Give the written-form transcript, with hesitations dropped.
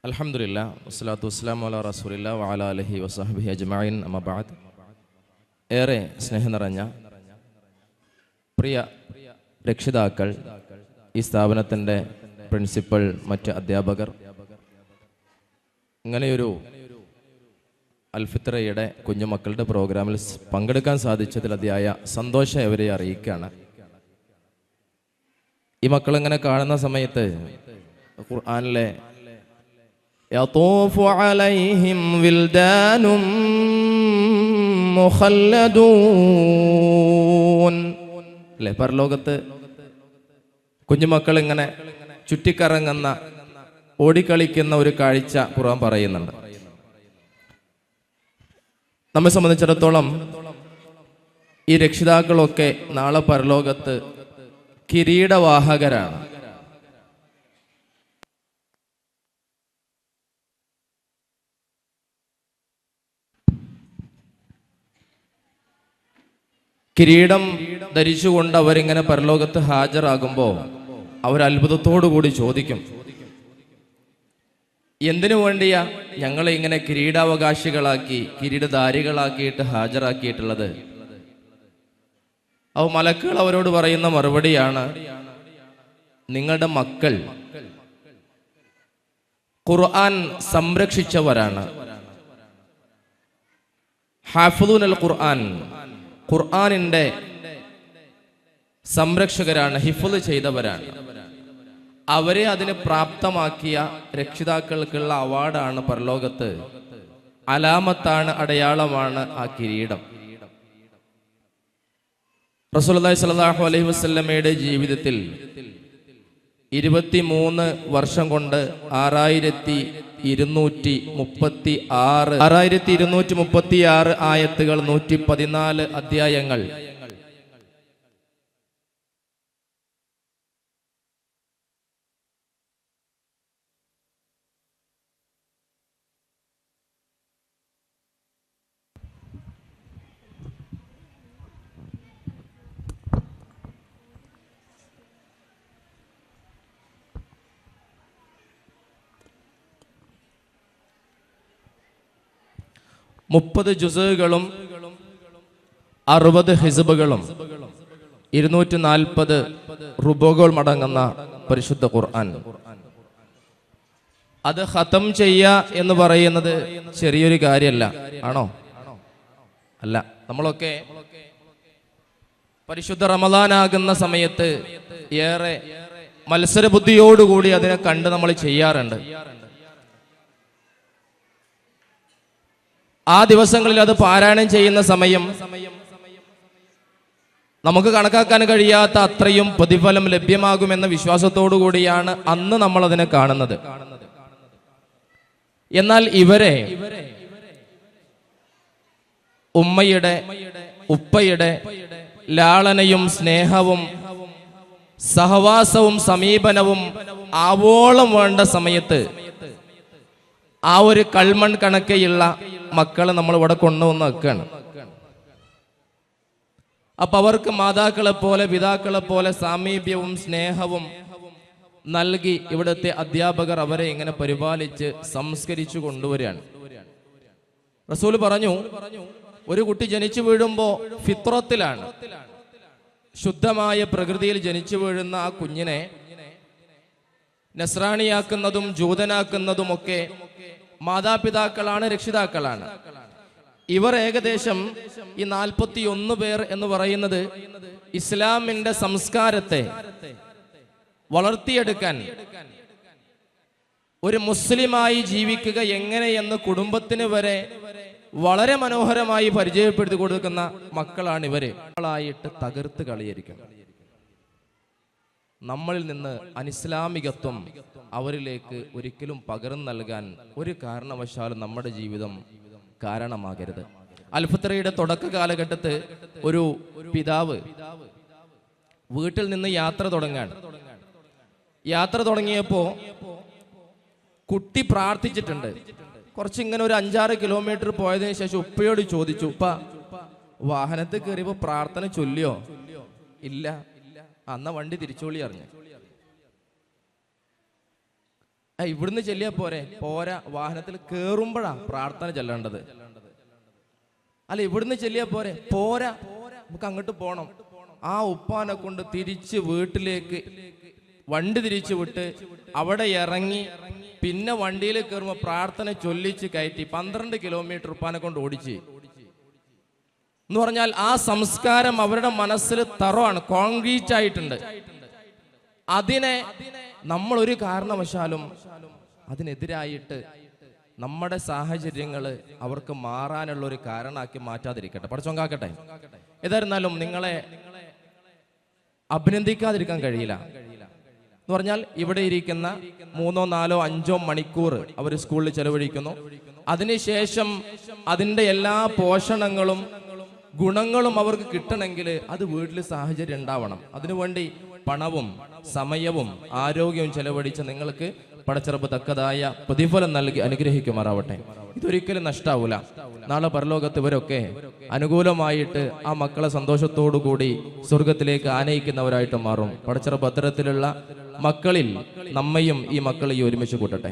അൽഹംദുലില്ലാ വസ്സലാത്തു വസ്സലാമു അലാ റസൂലില്ലാ വഅലാ ആലിഹി വസഹ്ബിഹി അജ്മഈൻ അമ്മാ ബഅദ്. ഏറെ സ്നേഹം നിറഞ്ഞ പ്രിയ രക്ഷിതാക്കൾ, ഈ സ്ഥാപനത്തിൻ്റെ പ്രിൻസിപ്പൽ, മറ്റ് അധ്യാപകർ, ഇങ്ങനെയൊരു അൽഫിത്രയുടെ കുഞ്ഞുമക്കളുടെ പ്രോഗ്രാമിൽ പങ്കെടുക്കാൻ സാധിച്ചതിൽ അതിയായ സന്തോഷം അവരെ അറിയിക്കുകയാണ്. ഈ മക്കളിങ്ങനെ കാണുന്ന സമയത്ത് ഖുർആനിലെ യതൂഫു അലൈഹിം വിൽദാനും മുഖല്ലദൂൻ അല്ലേ, പരലോകത്ത് കുഞ്ഞുമക്കൾ ഇങ്ങനെ ചുറ്റിക്കറങ്ങുന്ന, ഓടിക്കളിക്കുന്ന ഒരു കാഴ്ച ഖുർആൻ പറയുന്നുണ്ട്. നമ്മെ സംബന്ധിച്ചിടത്തോളം ഈ രക്ഷിതാക്കളൊക്കെ നാളെ പരലോകത്ത് കിരീടവാഹകരാണ്. കിരീടം ധരിച്ചുകൊണ്ട് അവരിങ്ങനെ പരലോകത്ത് ഹാജരാകുമ്പോൾ അവർ അത്ഭുതത്തോടു കൂടി ചോദിക്കും, എന്തിനു വേണ്ടിയാ ഞങ്ങളെ ഇങ്ങനെ കിരീടാവകാശികളാക്കി, കിരീടധാരികളാക്കിയിട്ട് ഹാജരാക്കിയിട്ടുള്ളത്? അവ മലക്കുകൾ അവരോട് പറയുന്ന മറുപടിയാണ്, നിങ്ങളുടെ മക്കൾ ഖുർആൻ സംരക്ഷിച്ചവരാണ്. ഹാഫിദൂൻ അൽ ഖുർആൻ, ഖുർആനിന്റെ സംരക്ഷകരാണ്, ഹിഫ്ള് ചെയ്തവരാണ്. അവരെ അതിന് പ്രാപ്തമാക്കിയ രക്ഷിതാക്കൾക്കുള്ള അവാർഡാണ് പരലോകത്ത്, അലാമത്താണ്, അടയാളമാണ് ആ കിരീടം. റസൂലുള്ളാഹി സ്വല്ലല്ലാഹു അലൈഹി വസല്ലമയുടെ ജീവിതത്തിൽ 23 വർഷം കൊണ്ട് 6236 ആയത്തുകൾ, 114 അധ്യായങ്ങൾ, മുപ്പത് ജുസുകളും 60 ഹിസ്ബുകളും 240 റുബോകളും അടങ്ങുന്ന പരിശുദ്ധ ഖുർആൻ. അത് ഖതം ചെയ്യുക എന്ന് പറയുന്നത് ചെറിയൊരു കാര്യമല്ല, ആണോ? അല്ല. നമ്മളൊക്കെ പരിശുദ്ധ റമദാനാകുന്ന സമയത്ത് ഏറെ മത്സരബുദ്ധിയോടുകൂടി അതിനെ കണ്ട് നമ്മൾ ചെയ്യാറുണ്ട്. ആ ദിവസങ്ങളിൽ അത് പാരായണം ചെയ്യുന്ന സമയം നമുക്ക് കണക്കാക്കാൻ കഴിയാത്ത അത്രയും പ്രതിഫലം ലഭ്യമാകുമെന്ന വിശ്വാസത്തോടു കൂടിയാണ് അന്ന് നമ്മൾ അതിനെ കാണുന്നത്. എന്നാൽ ഇവരെ ഉമ്മയുടെ, ഉപ്പയുടെ ലാളനയും സ്നേഹവും സഹവാസവും സമീപനവും ആവോളം വേണ്ട സമയത്ത് ആ ഒരു കൾമൺ കണക്കെയുള്ള മക്കളെ നമ്മൾ ഇവിടെ കൊണ്ടുവന്ന് വെക്കുകയാണ്. അപ്പൊ അവർക്ക് മാതാക്കളെ പോലെ, പിതാക്കളെ പോലെ സാമീപ്യവും സ്നേഹവും നൽകി ഇവിടുത്തെ അധ്യാപകർ അവരെ ഇങ്ങനെ പരിപാലിച്ച് സംസ്കരിച്ചു കൊണ്ടുവരികയാണ്. റസൂൽ പറഞ്ഞു, ഒരു കുട്ടി ജനിച്ചു വീഴുമ്പോ ഫിത്രത്തിലാണ്, ശുദ്ധമായ പ്രകൃതിയിൽ ജനിച്ചു വീഴുന്ന ആ കുഞ്ഞിനെ നസ്രാണിയാക്കുന്നതും ജൂതനാക്കുന്നതുമൊക്കെ മാതാപിതാക്കളാണ്, രക്ഷിതാക്കളാണ്. ഇവർ ഏകദേശം ഈ 41 പേർ എന്ന് പറയുന്നത് ഇസ്ലാമിന്റെ സംസ്കാരത്തെ വളർത്തിയെടുക്കാൻ, ഒരു മുസ്ലിമായി ജീവിക്കുക എങ്ങനെയെന്ന് കുടുംബത്തിന് വരെ വളരെ മനോഹരമായി പരിചയപ്പെടുത്തി കൊടുക്കുന്ന മക്കളാണ് ഇവര്. മക്കളായിട്ട് തകർത്ത് കളിയായിരിക്കും. നമ്മളിൽ നിന്ന് അനിസ്ലാമികത്വം അവരിലേക്ക് ഒരിക്കലും പകർന്നു നൽകാൻ ഒരു കാരണവശാലും നമ്മുടെ ജീവിതം കാരണമാകരുത്. അൽഫിത്രയുടെ തുടക്ക കാലഘട്ടത്ത് ഒരു പിതാവ് വീട്ടിൽ നിന്ന് യാത്ര തുടങ്ങിയപ്പോ കുട്ടി പ്രാർത്ഥിച്ചിട്ടുണ്ട്. കുറച്ചിങ്ങനെ ഒരു 5-6 കിലോമീറ്റർ പോയതിനു ശേഷം ഉപ്പയോട് ചോദിച്ചു, ഉപ്പ, വാഹനത്തിൽ കയറിയപ്പോ പ്രാർത്ഥന ചൊല്ലിയോ? ഇല്ല. അന്ന വണ്ടി തിരിച്ചോളി അറിഞ്ഞു. ഇവിടുന്ന് ചെല്ലിയാ പോരാ, വാഹനത്തിൽ കേറുമ്പോഴാ പ്രാർത്ഥന ചെല്ലേണ്ടത്. അല്ല, ഇവിടുന്ന് ചെല്ലിയാ പോരാ, നമുക്ക് അങ്ങോട്ട് പോണം. ആ ഉപ്പാനെ കൊണ്ട് തിരിച്ച് വീട്ടിലേക്ക് വണ്ടി തിരിച്ചു വിട്ട് അവിടെ ഇറങ്ങി പിന്നെ വണ്ടിയിൽ കയറുമ്പോൾ പ്രാർത്ഥന ചൊല്ലിച്ച് കയറ്റി 12 കിലോമീറ്റർ ഉപ്പാനെ കൊണ്ട് ഓടിച്ച് എന്ന് പറഞ്ഞാൽ ആ സംസ്കാരം അവരുടെ മനസ്സിൽ തറവാണ്, കോൺക്രീറ്റ് ആയിട്ടുണ്ട്. അതിനെ നമ്മൾ ഒരു കാരണവശാലും അതിനെതിരായിട്ട് നമ്മുടെ സാഹചര്യങ്ങൾ അവർക്ക് മാറാനുള്ള ഒരു കാരണമാക്കി മാറ്റാതിരിക്കട്ടെ, പടച്ചോൻ കാക്കട്ടെ. ഏതായിരുന്നാലും നിങ്ങളെ അഭിനന്ദിക്കാതിരിക്കാൻ കഴിയില്ല. എന്ന് പറഞ്ഞാൽ ഇവിടെ ഇരിക്കുന്ന 3, 4, 5 മണിക്കൂർ അവർ സ്കൂളിൽ ചെലവഴിക്കുന്നു. അതിനുശേഷം അതിൻ്റെ എല്ലാ പോഷണങ്ങളും ഗുണങ്ങളും അവർക്ക് കിട്ടണമെങ്കിൽ അത് വീട്ടിൽ സാഹചര്യം ഉണ്ടാവണം. അതിനുവേണ്ടി പണവും സമയവും ആരോഗ്യവും ചെലവഴിച്ച് നിങ്ങൾക്ക് പടച്ചിറപ്പ് തക്കതായ പ്രതിഫലം നൽകി അനുഗ്രഹിക്കുമാറാവട്ടെ. ഇതൊരിക്കലും നഷ്ടാവൂല. നാളെ പരലോകത്ത് ഇവരൊക്കെ അനുകൂലമായിട്ട് ആ മക്കളെ സന്തോഷത്തോടു കൂടി സ്വർഗത്തിലേക്ക് ആനയിക്കുന്നവരായിട്ട് മാറും. പടച്ചിറപ്പ് അത്തരത്തിലുള്ള മക്കളിൽ നമ്മയും ഈ മക്കളെ ഒരുമിച്ച് കൂട്ടട്ടെ.